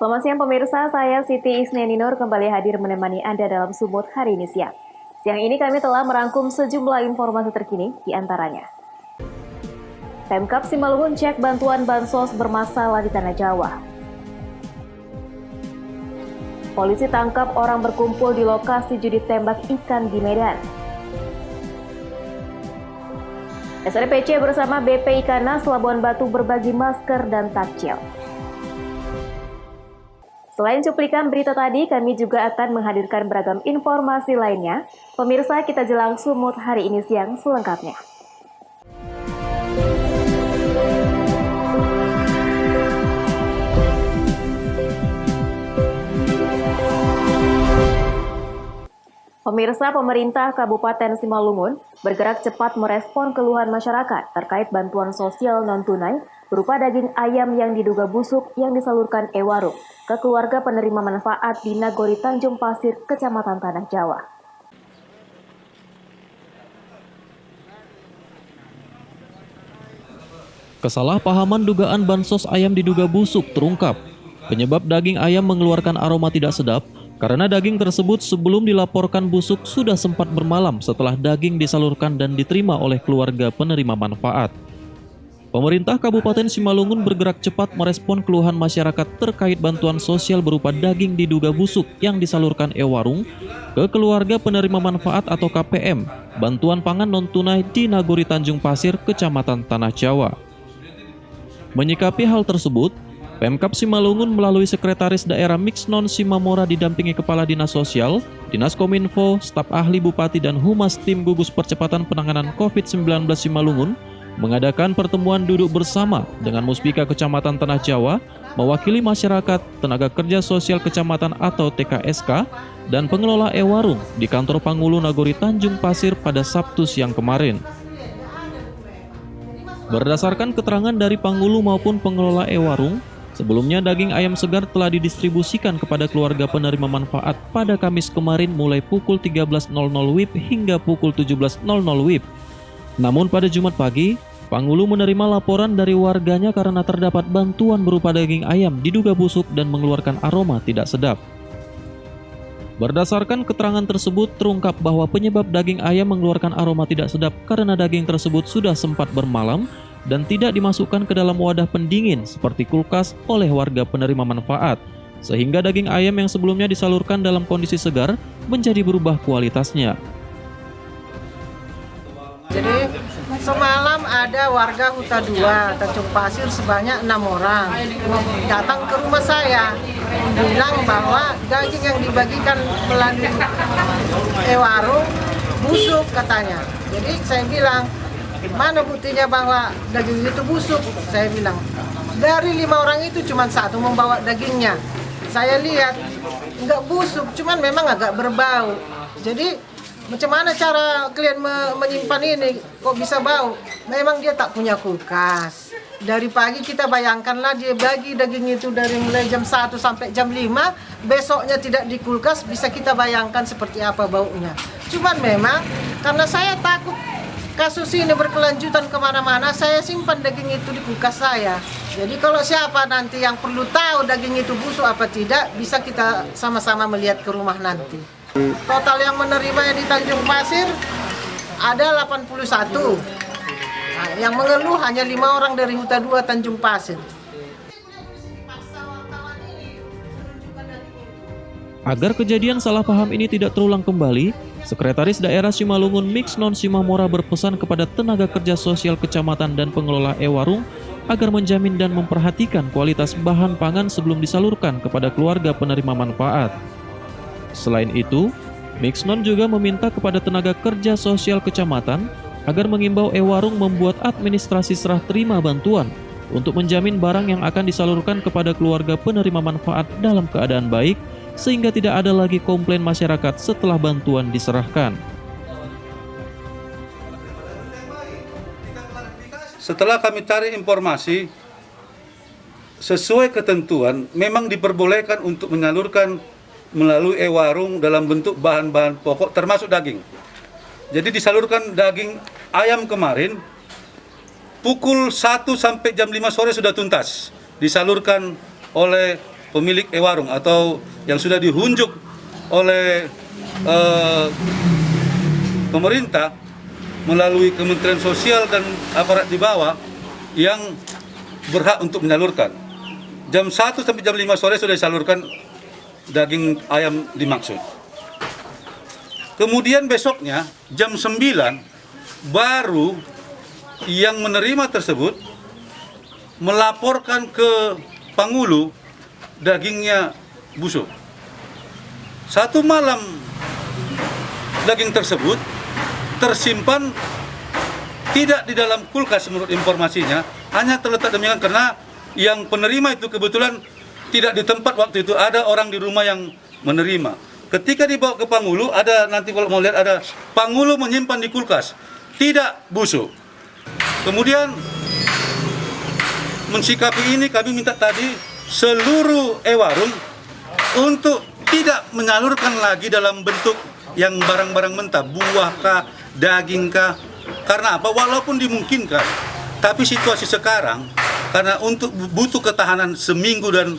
Selamat siang pemirsa, saya Siti Isneninur kembali hadir menemani Anda dalam Sumut hari ini siang. Siang ini kami telah merangkum sejumlah informasi terkini di antaranya. Pemkab Simalungun cek bantuan bansos bermasalah di Tanah Jawa. Polisi tangkap orang berkumpul di lokasi judi tembak ikan di Medan. SRPC bersama BP Ikanas Labuan Batu berbagi masker dan takjil. Selain cuplikan berita tadi, kami juga akan menghadirkan beragam informasi lainnya. Pemirsa, kita jelang Sumut hari ini siang selengkapnya. Pemirsa, pemerintah Kabupaten Simalungun bergerak cepat merespon keluhan masyarakat terkait bantuan sosial non-tunai berupa daging ayam yang diduga busuk yang disalurkan Ewarung ke keluarga penerima manfaat di Nagori Tanjung Pasir, Kecamatan Tanah Jawa. Kesalahpahaman dugaan bansos ayam diduga busuk terungkap. Penyebab daging ayam mengeluarkan aroma tidak sedap karena daging tersebut sebelum dilaporkan busuk sudah sempat bermalam setelah daging disalurkan dan diterima oleh keluarga penerima manfaat. Pemerintah Kabupaten Simalungun bergerak cepat merespon keluhan masyarakat terkait bantuan sosial berupa daging diduga busuk yang disalurkan Ewarung ke keluarga penerima manfaat atau KPM, bantuan pangan non-tunai di Nagori Tanjung Pasir, Kecamatan Tanah Jawa. Menyikapi hal tersebut, Pemkab Simalungun melalui Sekretaris Daerah Mixnon Simamora didampingi Kepala Dinas Sosial, Dinas Kominfo, staf ahli Bupati dan Humas Tim Gugus Percepatan Penanganan COVID-19 Simalungun mengadakan pertemuan duduk bersama dengan Muspika Kecamatan Tanah Jawa, mewakili masyarakat, tenaga kerja sosial kecamatan atau TKSK, dan pengelola Ewarung di kantor Pangulu Nagori Tanjung Pasir pada Sabtu siang kemarin. Berdasarkan keterangan dari Pangulu maupun pengelola Ewarung, sebelumnya daging ayam segar telah didistribusikan kepada keluarga penerima manfaat pada Kamis kemarin mulai pukul 13.00 WIB hingga pukul 17.00 WIB. Namun pada Jumat pagi, Pangulu menerima laporan dari warganya karena terdapat bantuan berupa daging ayam diduga busuk dan mengeluarkan aroma tidak sedap. Berdasarkan keterangan tersebut terungkap bahwa penyebab daging ayam mengeluarkan aroma tidak sedap karena daging tersebut sudah sempat bermalam dan tidak dimasukkan ke dalam wadah pendingin seperti kulkas oleh warga penerima manfaat, sehingga daging ayam yang sebelumnya disalurkan dalam kondisi segar menjadi berubah kualitasnya. Jadi semalam ada warga Huta 2 Tanjung Pasir sebanyak 6 orang datang ke rumah saya bilang bahwa daging yang dibagikan melalui Ewarung busuk katanya. Jadi saya bilang, mana buktinya bahwa daging itu busuk? Saya bilang, dari 5 orang itu cuma 1 membawa dagingnya. Saya lihat nggak busuk, cuman memang agak berbau. Jadi macam mana cara kalian menyimpan ini? Kok bisa bau? Memang dia tak punya kulkas. Dari pagi kita bayangkanlah dia bagi daging itu dari mulai jam 1 sampai jam 5. Besoknya tidak di kulkas, bisa kita bayangkan seperti apa baunya. Cuman memang karena saya takut kasus ini berkelanjutan kemana-mana, saya simpan daging itu di kulkas saya. Jadi kalau siapa nanti yang perlu tahu daging itu busuk apa tidak, bisa kita sama-sama melihat ke rumah nanti. Total yang menerima yang di Tanjung Pasir ada 81. Nah, yang mengeluh hanya 5 orang dari Huta 2 Tanjung Pasir. Agar kejadian salah paham ini tidak terulang kembali, Sekretaris Daerah Simalungun Mixnon Simamora berpesan kepada tenaga kerja sosial kecamatan dan pengelola Ewarung agar menjamin dan memperhatikan kualitas bahan pangan sebelum disalurkan kepada keluarga penerima manfaat. Selain itu, Mixnon juga meminta kepada tenaga kerja sosial kecamatan agar mengimbau Ewarung membuat administrasi serah terima bantuan untuk menjamin barang yang akan disalurkan kepada keluarga penerima manfaat dalam keadaan baik, sehingga tidak ada lagi komplain masyarakat setelah bantuan diserahkan. Setelah kami cari informasi, sesuai ketentuan memang diperbolehkan untuk menyalurkan melalui Ewarung dalam bentuk bahan-bahan pokok termasuk daging. Jadi disalurkan daging ayam kemarin pukul 1 sampai jam 5 sore sudah tuntas. Disalurkan oleh pemilik e-warung atau yang sudah dihunjuk oleh pemerintah melalui Kementerian Sosial dan aparat di bawah yang berhak untuk menyalurkan. Jam 1 sampai jam 5 sore sudah disalurkan daging ayam dimaksud. Kemudian besoknya jam 9 baru yang menerima tersebut melaporkan ke Pangulu dagingnya busuk. Satu malam daging tersebut tersimpan tidak di dalam kulkas menurut informasinya, hanya terletak demikian karena yang penerima itu kebetulan tidak di tempat waktu itu, ada orang di rumah yang menerima. Ketika dibawa ke Pangulu, ada nanti kalau mau lihat ada Pangulu menyimpan di kulkas, tidak busuk. Kemudian mensikapi ini kami minta tadi seluruh e-warung untuk tidak menyalurkan lagi dalam bentuk yang barang-barang mentah, buah kah, daging kah. Karena apa? Walaupun dimungkinkan, tapi situasi sekarang karena untuk butuh ketahanan seminggu dan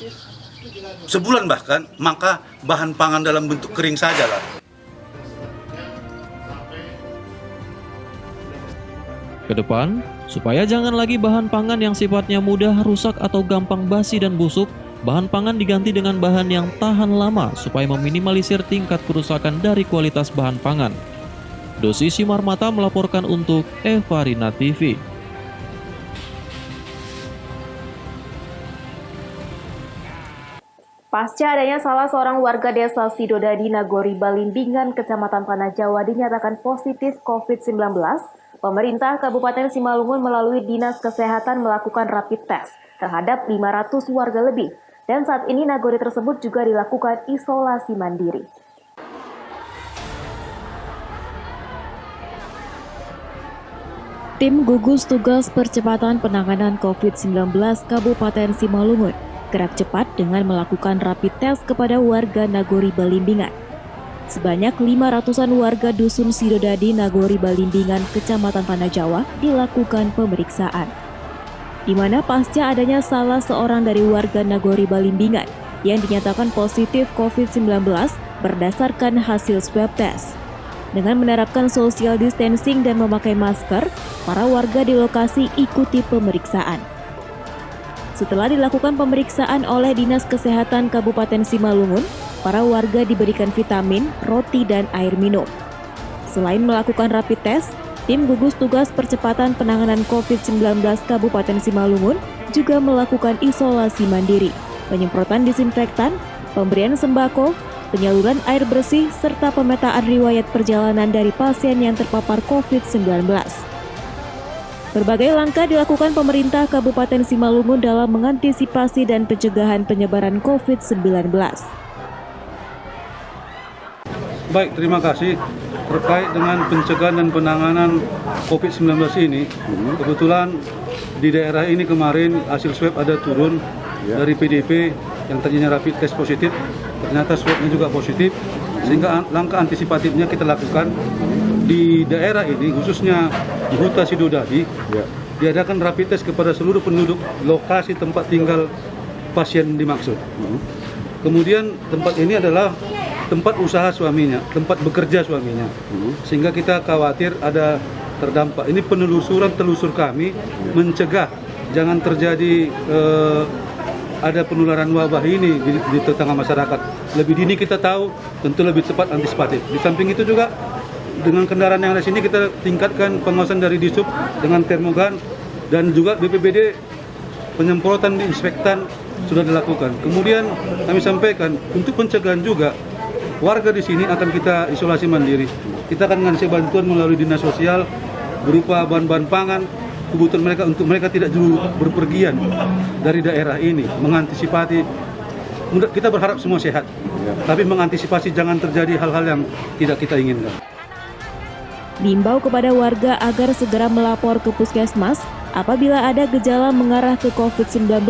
sebulan bahkan, maka bahan pangan dalam bentuk kering sajalah. Kedepan, supaya jangan lagi bahan pangan yang sifatnya mudah rusak atau gampang basi dan busuk, bahan pangan diganti dengan bahan yang tahan lama supaya meminimalisir tingkat kerusakan dari kualitas bahan pangan. Dosi Simarmata melaporkan untuk Evarina TV. Pasca adanya salah seorang warga desa Sidodadi, Nagori, Balimbingan, Kecamatan Tanah Jawa dinyatakan positif COVID-19, pemerintah Kabupaten Simalungun melalui Dinas Kesehatan melakukan rapid test terhadap 500 warga lebih. Dan saat ini Nagori tersebut juga dilakukan isolasi mandiri. Tim gugus tugas percepatan penanganan COVID-19 Kabupaten Simalungun gerak cepat dengan melakukan rapid test kepada warga Nagori Balimbingan. Sebanyak 500-an warga Dusun Sidodadi, Nagori Balimbingan, Kecamatan Tanah Jawa dilakukan pemeriksaan. Di mana pasca adanya salah seorang dari warga Nagori Balimbingan yang dinyatakan positif COVID-19 berdasarkan hasil swab test. Dengan menerapkan social distancing dan memakai masker, para warga di lokasi ikuti pemeriksaan. Setelah dilakukan pemeriksaan oleh Dinas Kesehatan Kabupaten Simalungun, para warga diberikan vitamin, roti, dan air minum. Selain melakukan rapid test, tim gugus tugas percepatan penanganan COVID-19 Kabupaten Simalungun juga melakukan isolasi mandiri, penyemprotan disinfektan, pemberian sembako, penyaluran air bersih, serta pemetaan riwayat perjalanan dari pasien yang terpapar COVID-19. Berbagai langkah dilakukan pemerintah Kabupaten Simalungun dalam mengantisipasi dan pencegahan penyebaran COVID-19. Baik, terima kasih. Terkait dengan pencegahan dan penanganan COVID-19 ini, kebetulan di daerah ini kemarin hasil swab ada turun dari PDP yang tadinya rapid test positif, ternyata swabnya juga positif, sehingga langkah antisipatifnya kita lakukan di daerah ini, khususnya di Huta Sidodadi, diadakan rapid test kepada seluruh penduduk lokasi tempat tinggal pasien dimaksud. Kemudian tempat ini adalah tempat usaha suaminya, tempat bekerja suaminya, sehingga kita khawatir ada terdampak. Ini penelusuran telusur kami mencegah jangan terjadi ada penularan wabah ini di tengah masyarakat. Lebih dini kita tahu, tentu lebih cepat antisipatif. Di samping itu juga dengan kendaraan yang ada sini kita tingkatkan pengawasan dari Disub dengan termogan, dan juga BPBD penyemprotan disinfektan sudah dilakukan. Kemudian kami sampaikan untuk pencegahan juga warga di sini akan kita isolasi mandiri. Kita akan ngasih bantuan melalui dinas sosial berupa bahan-bahan pangan, kebutuhan mereka untuk mereka tidak dulu berpergian dari daerah ini, mengantisipasi. Kita berharap semua sehat, tapi mengantisipasi jangan terjadi hal-hal yang tidak kita inginkan. Diimbau kepada warga agar segera melapor ke puskesmas apabila ada gejala mengarah ke COVID-19,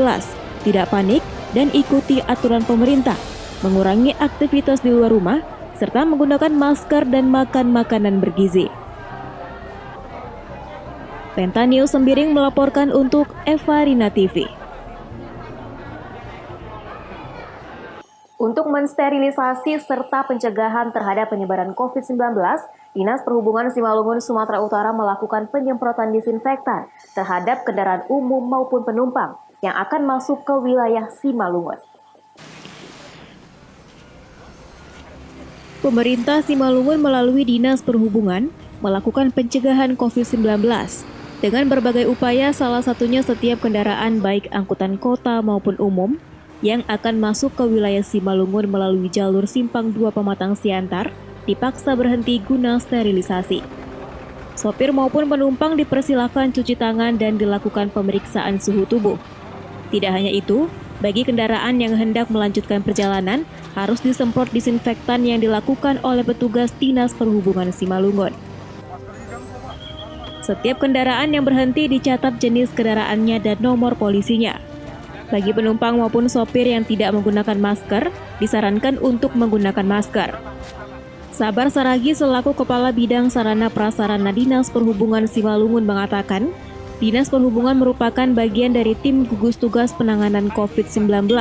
tidak panik dan ikuti aturan pemerintah, mengurangi aktivitas di luar rumah, serta menggunakan masker dan makan makanan bergizi. Penta News Sembiring melaporkan untuk Evarina TV. mensterilisasi serta pencegahan terhadap penyebaran COVID-19, Dinas Perhubungan Simalungun, Sumatera Utara melakukan penyemprotan disinfektan terhadap kendaraan umum maupun penumpang yang akan masuk ke wilayah Simalungun. Pemerintah Simalungun melalui Dinas Perhubungan melakukan pencegahan COVID-19 dengan berbagai upaya, salah satunya setiap kendaraan baik angkutan kota maupun umum yang akan masuk ke wilayah Simalungun melalui jalur Simpang 2 Pematang Siantar dipaksa berhenti guna sterilisasi. Sopir maupun penumpang dipersilakan cuci tangan dan dilakukan pemeriksaan suhu tubuh. Tidak hanya itu, bagi kendaraan yang hendak melanjutkan perjalanan harus disemprot disinfektan yang dilakukan oleh petugas Dinas Perhubungan Simalungun. Setiap kendaraan yang berhenti dicatat jenis kendaraannya dan nomor polisinya. Bagi penumpang maupun sopir yang tidak menggunakan masker, disarankan untuk menggunakan masker. Sabar Saragi selaku Kepala Bidang Sarana Prasarana Dinas Perhubungan Simalungun mengatakan, Dinas Perhubungan merupakan bagian dari tim gugus tugas penanganan COVID-19.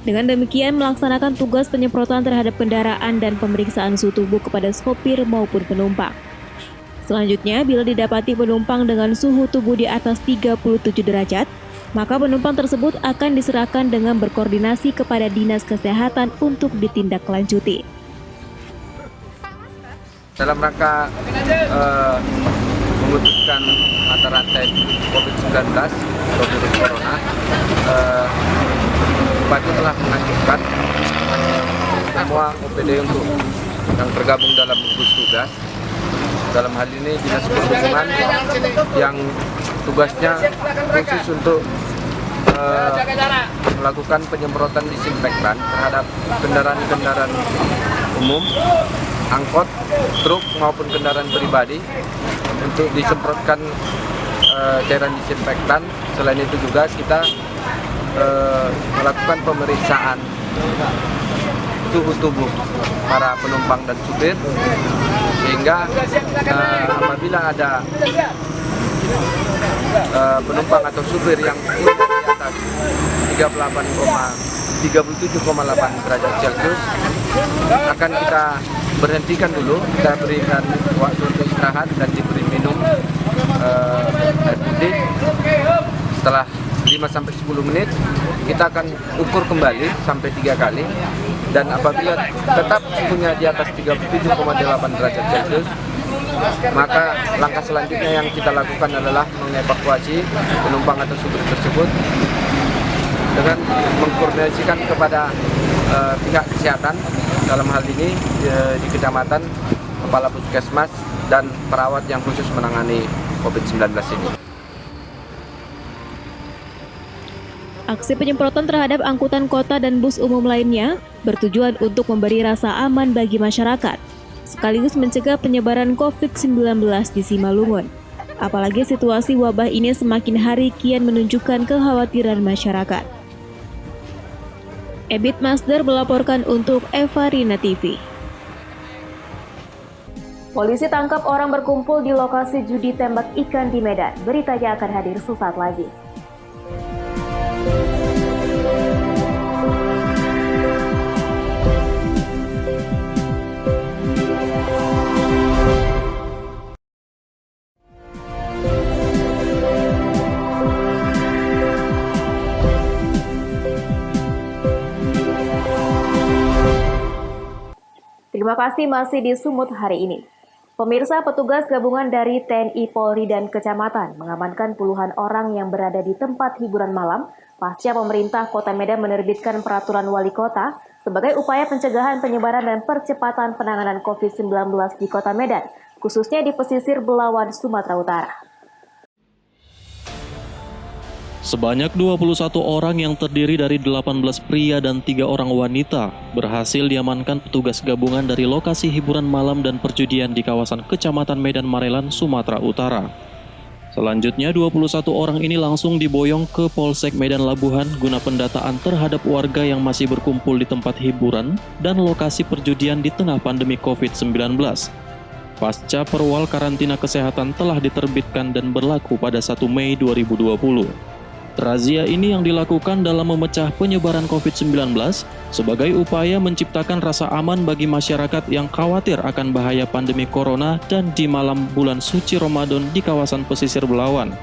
Dengan demikian melaksanakan tugas penyemprotan terhadap kendaraan dan pemeriksaan suhu tubuh kepada sopir maupun penumpang. Selanjutnya, bila didapati penumpang dengan suhu tubuh di atas 37 derajat, maka penumpang tersebut akan diserahkan dengan berkoordinasi kepada Dinas Kesehatan untuk ditindaklanjuti. Dalam rangka memutuskan mata rantai COVID-19 atau virus corona, Bupati telah mengajukan semua OPD untuk yang tergabung dalam gugus tugas. Dalam hal ini Dinas Perhubungan yang tugasnya khusus untuk melakukan penyemprotan disinfektan terhadap kendaraan-kendaraan umum, angkot, truk maupun kendaraan pribadi untuk disemprotkan cairan disinfektan. Selain itu juga kita melakukan pemeriksaan suhu tubuh para penumpang dan supir, sehingga apabila ada penumpang atau supir yang di atas 37,8 derajat Celcius akan kita berhentikan dulu, kita berikan waktu untuk istirahat dan diberi minum air putih. Setelah 5-10 menit kita akan ukur kembali sampai 3 kali, dan apabila tetap suhunya di atas 37,8 derajat Celcius, maka langkah selanjutnya yang kita lakukan adalah mengevakuasi penumpang atau supir tersebut dengan mengkoordinasikan kepada pihak kesehatan, dalam hal ini di kecamatan, kepala puskesmas dan perawat yang khusus menangani COVID-19 ini. Aksi penyemprotan terhadap angkutan kota dan bus umum lainnya bertujuan untuk memberi rasa aman bagi masyarakat, sekaligus mencegah penyebaran COVID-19 di Simalungun. Apalagi situasi wabah ini semakin hari kian menunjukkan kekhawatiran masyarakat. Ebit Masder melaporkan untuk Evarina TV. Polisi tangkap orang berkumpul di lokasi judi tembak ikan di Medan. Beritanya akan hadir sesaat lagi. Terima kasih masih di Sumut hari ini. Pemirsa, petugas gabungan dari TNI, Polri, dan Kecamatan mengamankan puluhan orang yang berada di tempat hiburan malam pasca pemerintah Kota Medan menerbitkan peraturan wali kota sebagai upaya pencegahan penyebaran dan percepatan penanganan COVID-19 di Kota Medan, khususnya di pesisir Belawan, Sumatera Utara. Sebanyak 21 orang yang terdiri dari 18 pria dan 3 orang wanita berhasil diamankan petugas gabungan dari lokasi hiburan malam dan perjudian di kawasan Kecamatan Medan Marelan, Sumatera Utara. Selanjutnya 21 orang ini langsung diboyong ke Polsek Medan Labuhan guna pendataan terhadap warga yang masih berkumpul di tempat hiburan dan lokasi perjudian di tengah pandemi COVID-19. Pasca perwal karantina kesehatan telah diterbitkan dan berlaku pada 1 Mei 2020. Razia ini yang dilakukan dalam memecah penyebaran COVID-19 sebagai upaya menciptakan rasa aman bagi masyarakat yang khawatir akan bahaya pandemi corona dan di malam bulan suci Ramadan di kawasan pesisir Belawan.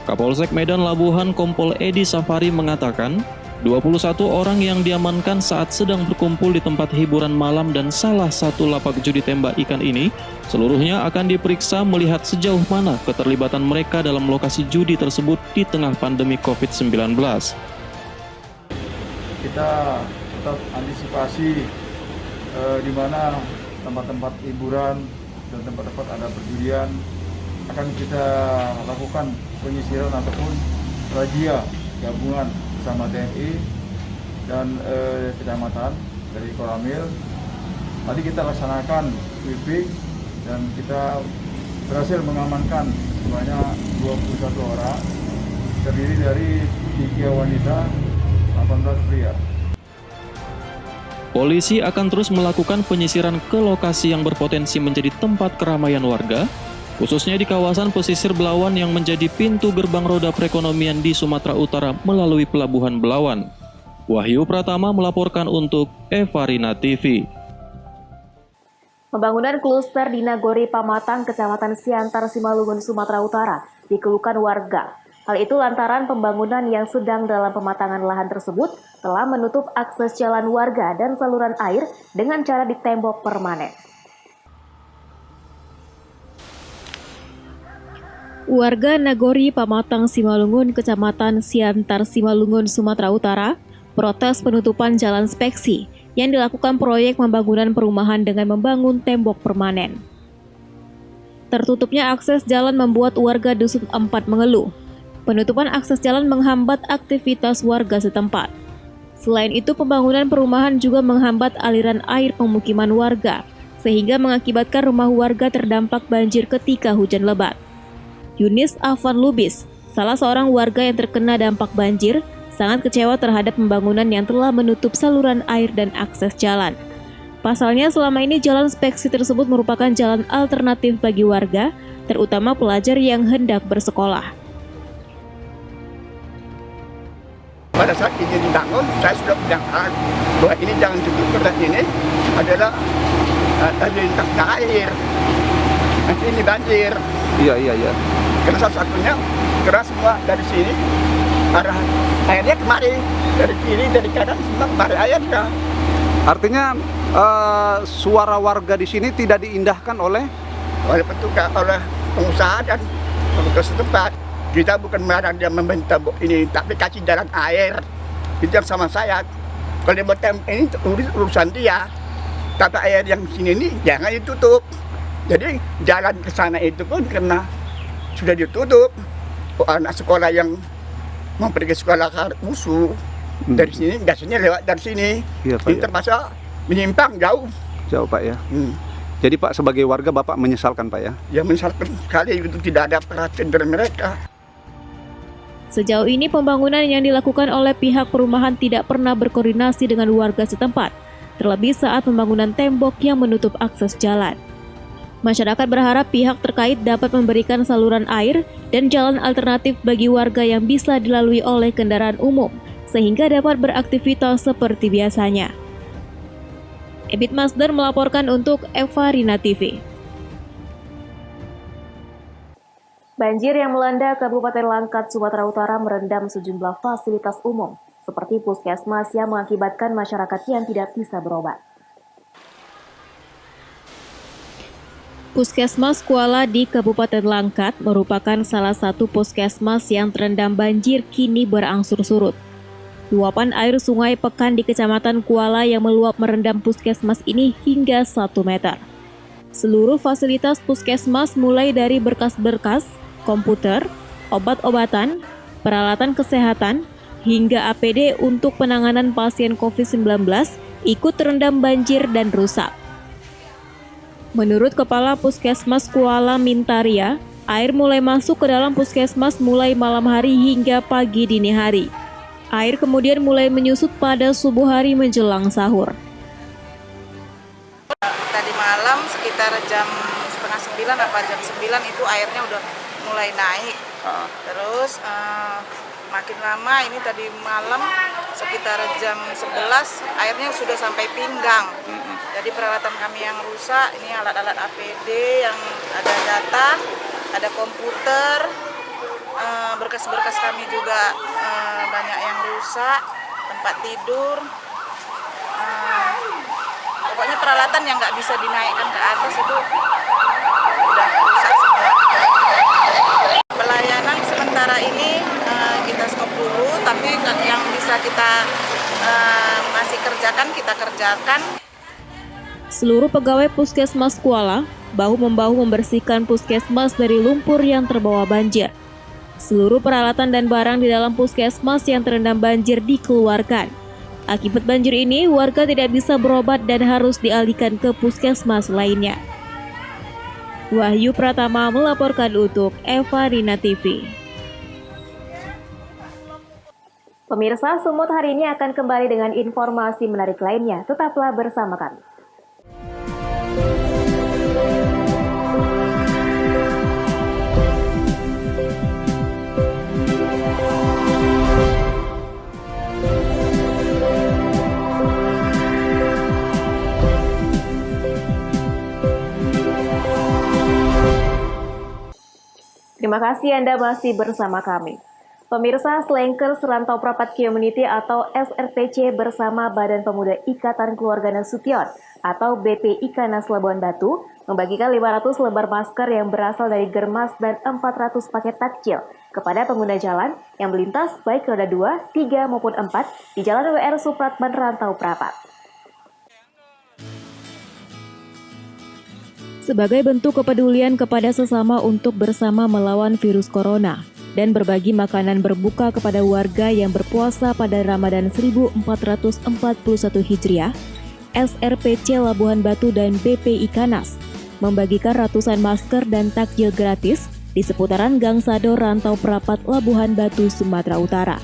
Kapolsek Medan Labuhan Kompol Edi Safari mengatakan, 21 orang yang diamankan saat sedang berkumpul di tempat hiburan malam dan salah satu lapak judi tembak ikan ini, seluruhnya akan diperiksa melihat sejauh mana keterlibatan mereka dalam lokasi judi tersebut di tengah pandemi COVID-19. Kita tetap antisipasi di mana tempat-tempat hiburan dan tempat-tempat ada perjudian akan kita lakukan penyisiran ataupun razia gabungan bersama TNI dan kecamatan dari Koramil. Tadi kita laksanakan sweeping dan kita berhasil mengamankan sebanyak 21 orang, terdiri dari 3 wanita, 18 pria. Polisi akan terus melakukan penyisiran ke lokasi yang berpotensi menjadi tempat keramaian warga, khususnya di kawasan pesisir Belawan yang menjadi pintu gerbang roda perekonomian di Sumatera Utara melalui Pelabuhan Belawan. Wahyu Pratama melaporkan untuk Evarina TV. Pembangunan kluster di Nagori Pamatang, Kecamatan Siantar, Simalungun, Sumatera Utara, dikeluhkan warga. Hal itu lantaran pembangunan yang sedang dalam pematangan lahan tersebut telah menutup akses jalan warga dan saluran air dengan cara ditembok permanen. Warga Nagori Pamatang, Simalungun, Kecamatan Siantar, Simalungun, Sumatera Utara, protes penutupan jalan Speksi yang dilakukan proyek pembangunan perumahan dengan membangun tembok permanen. Tertutupnya akses jalan membuat warga Dusun 4 mengeluh. Penutupan akses jalan menghambat aktivitas warga setempat. Selain itu, pembangunan perumahan juga menghambat aliran air pemukiman warga, sehingga mengakibatkan rumah warga terdampak banjir ketika hujan lebat. Yunis Afan Lubis, salah seorang warga yang terkena dampak banjir, sangat kecewa terhadap pembangunan yang telah menutup saluran air dan akses jalan. Pasalnya, selama ini jalan Speksi tersebut merupakan jalan alternatif bagi warga, terutama pelajar yang hendak bersekolah. Pada saat ini dibangun, saya sudah bilang bahwa ini jalan cukup berat ini adalah lintasnya air. Nanti ini banjir. Iya. Karena salah satunya keras semua dari sini, arah airnya kemari, dari kiri, dari kanan, semua kemari airnya. Artinya suara warga di sini tidak diindahkan oleh petugas, oleh pengusaha dan petugas setempat. Kita bukan melarang dia membentuk ini, tapi kasih jalan air. Itu yang sama saya. Kalau dia buat ini urusan dia, tata air yang sini ini jangan ditutup. Jadi jalan ke sana itu pun karena sudah ditutup. Anak sekolah yang mau pergi sekolah ke Usu dari sini biasanya lewat dari sini. Iya, Pak, ini terpaksa menyimpang jauh. Jauh, Pak ya. Jadi Pak, sebagai warga Bapak menyesalkan Pak ya? Ya menyesalkan sekali itu tidak ada perhatian dari mereka. Sejauh ini pembangunan yang dilakukan oleh pihak perumahan tidak pernah berkoordinasi dengan warga setempat, terlebih saat pembangunan tembok yang menutup akses jalan. Masyarakat berharap pihak terkait dapat memberikan saluran air dan jalan alternatif bagi warga yang bisa dilalui oleh kendaraan umum, sehingga dapat beraktivitas seperti biasanya. Ebit Masder melaporkan untuk Evarina TV. Banjir yang melanda Kabupaten Langkat, Sumatera Utara merendam sejumlah fasilitas umum, seperti puskesmas yang mengakibatkan masyarakat yang tidak bisa berobat. Puskesmas Kuala di Kabupaten Langkat merupakan salah satu puskesmas yang terendam banjir kini berangsur surut. Luapan air sungai Pekan di Kecamatan Kuala yang meluap merendam puskesmas ini hingga 1 meter. Seluruh fasilitas puskesmas mulai dari berkas-berkas, komputer, obat-obatan, peralatan kesehatan, hingga APD untuk penanganan pasien COVID-19 ikut terendam banjir dan rusak. Menurut Kepala Puskesmas Kuala Mintaria, air mulai masuk ke dalam puskesmas mulai malam hari hingga pagi dini hari. Air kemudian mulai menyusut pada subuh hari menjelang sahur. Tadi malam sekitar jam setengah 9 apa jam 9 itu airnya udah mulai naik. Terus makin lama ini tadi malam sekitar jam 11 airnya sudah sampai pinggang. Jadi peralatan kami yang rusak, ini alat-alat APD yang ada data, ada komputer, berkas-berkas kami juga banyak yang rusak, tempat tidur. Pokoknya peralatan yang nggak bisa dinaikkan ke atas itu udah rusak semua. Pelayanan sementara ini kita stop dulu, tapi yang bisa kita masih kerjakan, kita kerjakan. Seluruh pegawai Puskesmas Kuala bahu-membahu membersihkan puskesmas dari lumpur yang terbawa banjir. Seluruh peralatan dan barang di dalam puskesmas yang terendam banjir dikeluarkan. Akibat banjir ini, warga tidak bisa berobat dan harus dialihkan ke puskesmas lainnya. Wahyu Pratama melaporkan untuk Eva Rina TV. Pemirsa, Sumut hari ini akan kembali dengan informasi menarik lainnya. Tetaplah bersama kami. Terima kasih Anda masih bersama kami. Pemirsa, Slankers Rantau Prapat Community atau SRPC bersama Badan Pemuda Ikatan Keluarga Nasution atau BP Ikanas Labuan Batu membagikan 500 lembar masker yang berasal dari Germas dan 400 paket takjil kepada pengguna jalan yang melintas baik roda 2, 3 maupun 4 di Jalan WR Supratman Rantau Prapat. Sebagai bentuk kepedulian kepada sesama untuk bersama melawan virus corona dan berbagi makanan berbuka kepada warga yang berpuasa pada Ramadan 1441 Hijriah, SRPC Labuhan Batu dan BP Ikanas membagikan ratusan masker dan takjil gratis di seputaran Gang Sado Rantau Prapat Labuhan Batu, Sumatera Utara.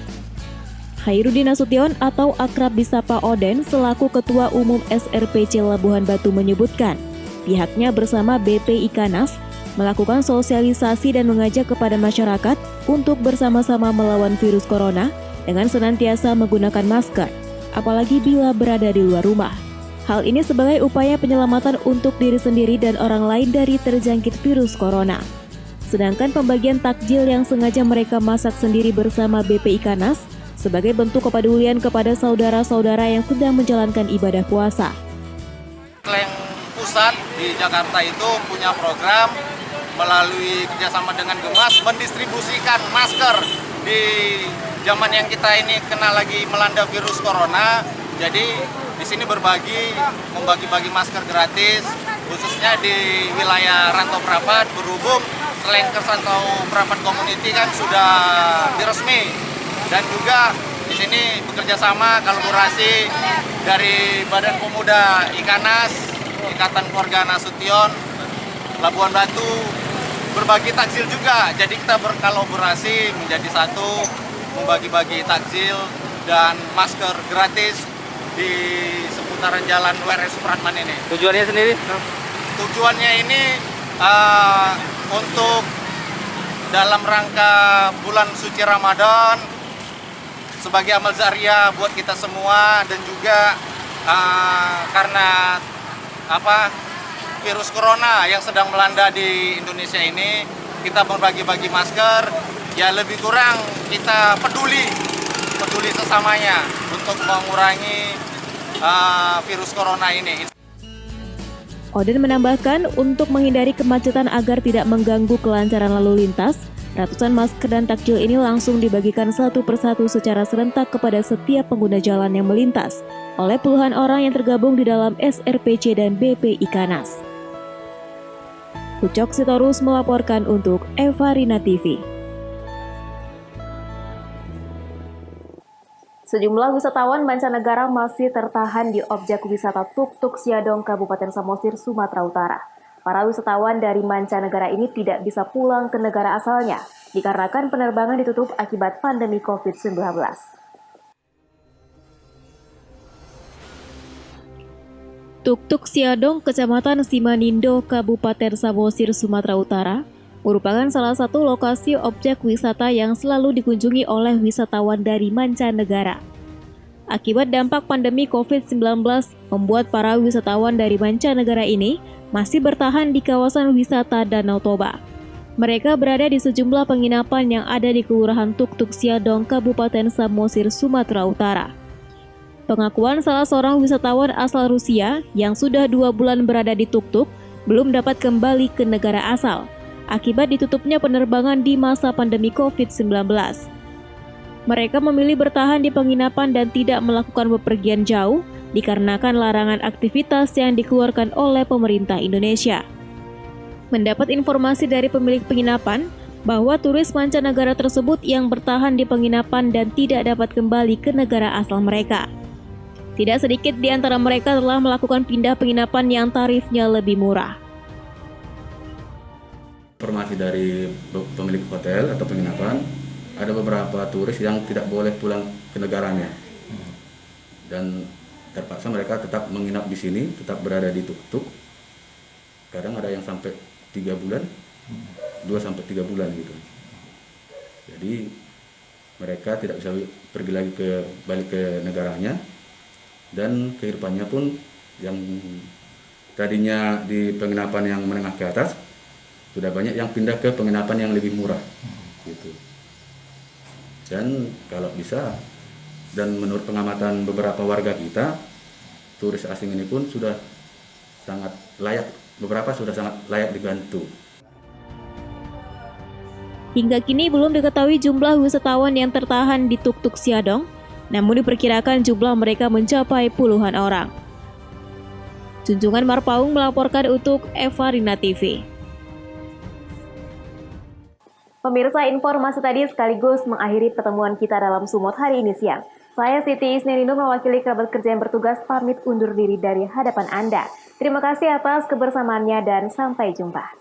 Hairudin Nasution atau akrab disapa Oden selaku Ketua Umum SRPC Labuhan Batu menyebutkan, pihaknya bersama BP Ikanas melakukan sosialisasi dan mengajak kepada masyarakat untuk bersama-sama melawan virus corona dengan senantiasa menggunakan masker, apalagi bila berada di luar rumah. Hal ini sebagai upaya penyelamatan untuk diri sendiri dan orang lain dari terjangkit virus corona. Sedangkan pembagian takjil yang sengaja mereka masak sendiri bersama BP Ikanas sebagai bentuk kepedulian kepada saudara-saudara yang sedang menjalankan ibadah puasa. Pusat di Jakarta itu punya program melalui kerjasama dengan Gemas mendistribusikan masker di zaman yang kita ini kena lagi melanda virus corona. Jadi di sini membagi-bagi masker gratis khususnya di wilayah Rantau Prapat, berhubung Slankers atau Prapat Community kan sudah diresmi, dan juga di sini bekerja sama kolaborasi dari Badan Pemuda Ikanas, Ikatan Keluarga Nasution, Labuan Batu, berbagi takjil juga. Jadi kita berkolaborasi menjadi satu, membagi-bagi takjil dan masker gratis di seputaran jalan WR Supratman ini. Tujuannya sendiri? Tujuannya ini untuk dalam rangka bulan suci Ramadan sebagai amal jariah buat kita semua, dan juga karena virus corona yang sedang melanda di Indonesia ini, kita berbagi-bagi masker, ya lebih kurang kita peduli sesamanya untuk mengurangi virus corona ini. Oden menambahkan, untuk menghindari kemacetan agar tidak mengganggu kelancaran lalu lintas, ratusan masker dan takjil ini langsung dibagikan satu persatu secara serentak kepada setiap pengguna jalan yang melintas oleh puluhan orang yang tergabung di dalam SRPC dan BP Ikanas. Ucok Sitorus melaporkan untuk Eva Rina TV. Sejumlah wisatawan mancanegara masih tertahan di objek wisata Tuk Tuk Siadong, Kabupaten Samosir, Sumatera Utara. Para wisatawan dari mancanegara ini tidak bisa pulang ke negara asalnya dikarenakan penerbangan ditutup akibat pandemi COVID-19. Tuk Tuk Siadong, Kecamatan Simanindo, Kabupaten Samosir, Sumatera Utara, merupakan salah satu lokasi objek wisata yang selalu dikunjungi oleh wisatawan dari mancanegara. Akibat dampak pandemi COVID-19, membuat para wisatawan dari mancanegara ini masih bertahan di kawasan wisata Danau Toba. Mereka berada di sejumlah penginapan yang ada di Kelurahan Tuktuk Siadong, Kabupaten Samosir, Sumatera Utara. Pengakuan salah seorang wisatawan asal Rusia yang sudah 2 bulan berada di Tuktuk belum dapat kembali ke negara asal akibat ditutupnya penerbangan di masa pandemi COVID-19. Mereka memilih bertahan di penginapan dan tidak melakukan bepergian jauh dikarenakan larangan aktivitas yang dikeluarkan oleh pemerintah Indonesia. Mendapat informasi dari pemilik penginapan bahwa turis mancanegara tersebut yang bertahan di penginapan dan tidak dapat kembali ke negara asal mereka. Tidak sedikit di antara mereka telah melakukan pindah penginapan yang tarifnya lebih murah. Informasi dari pemilik hotel atau penginapan, ada beberapa turis yang tidak boleh pulang ke negaranya. Dan terpaksa mereka tetap menginap di sini, tetap berada di Tuktuk. Kadang ada yang sampai 3 bulan, 2-3 bulan gitu. Jadi mereka tidak bisa pergi lagi balik ke negaranya, dan kehidupannya pun yang tadinya di penginapan yang menengah ke atas, sudah banyak yang pindah ke penginapan yang lebih murah gitu. Dan kalau bisa, dan menurut pengamatan beberapa warga kita, turis asing ini pun sudah sangat layak, beberapa sudah sangat layak dibantu. Hingga kini belum diketahui jumlah wisatawan yang tertahan di Tuktuk Siadong, namun diperkirakan jumlah mereka mencapai puluhan orang. Junjungan Marpaung melaporkan untuk Eva Rina TV. Pemirsa, informasi tadi sekaligus mengakhiri pertemuan kita dalam Sumut hari ini siang. Saya Siti Isnerindo mewakili kerabat kerja yang bertugas pamit undur diri dari hadapan Anda. Terima kasih atas kebersamaannya dan sampai jumpa.